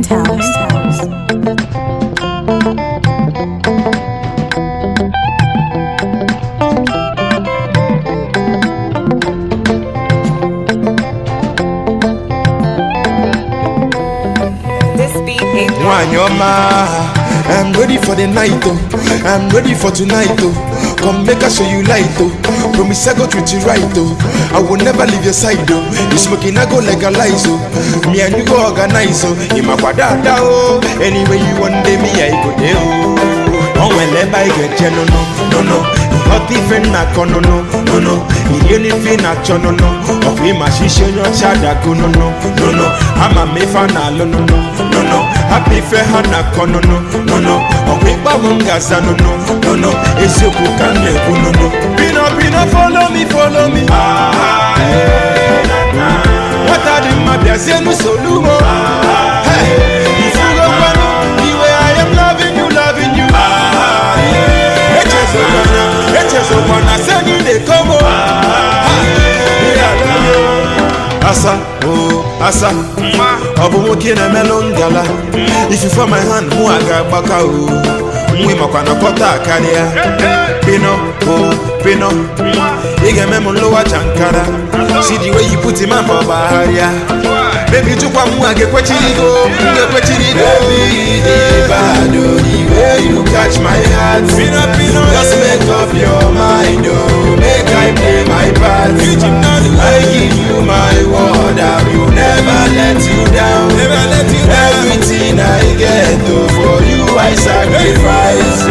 Penthouse. I'm ready for the night, oh. I'm ready for tonight, oh. Come make I show you light, oh. Promise I go treat you right, oh. I will never leave your side, oh. You smoking, I go legalize, oh. Me and you go organize, oh. In my quadada, oh. Anyway you want day, me I go there, oh. On whenever I get you, no. Not even na kono, no. You need na chono, no. Of him, I show your chada, go, no. I'm a me fan, no. Happy fair hana kono, no. Okwe ba mungaza, no. Esoku kane, no. Pino, follow me. What are the matters? You solumo. If you go the way I am loving you. Asa, Obumoki na melongala. If you for my hand, muaga baka o. Mwi makwana kota kalia. Pino. Ige memo lowa chankara. See the way you put him up for baharia. Baby tukwa muage kwa chirigo. Baby, the way you catch my heart. Pino. Just make up your mind, oh. Make I play my part. I give you my word, I will never let you down. Everything I get, oh, for you I sacrifice.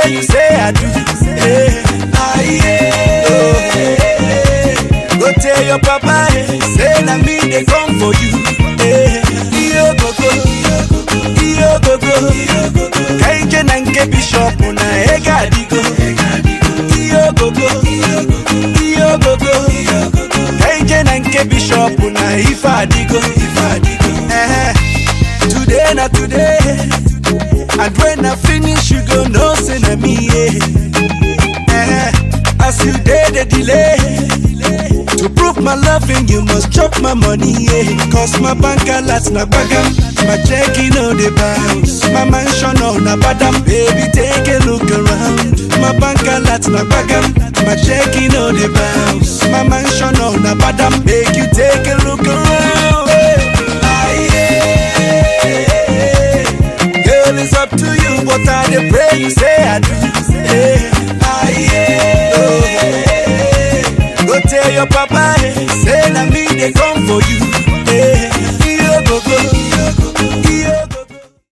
You say I do. Go tell your papa, say na me they come for you. Iyo gogo. Kaije nanke bishop na ega digo. Iyo gogo. Kaije nanke bishop na ifa digo. Today na today. And when I finish, you go no say na me, as you did the delay. To prove my loving, you must chop my money, Cause my bank alerts na bagam, my checking on the bounce, my mansion on a badam. Baby, take a look around. My bank alerts na bagam, my checking on the bounce, my mansion on a badam. Make you take a look around. It's up to you, but I pray you say I do. Go tell your papa, say na me they come for you.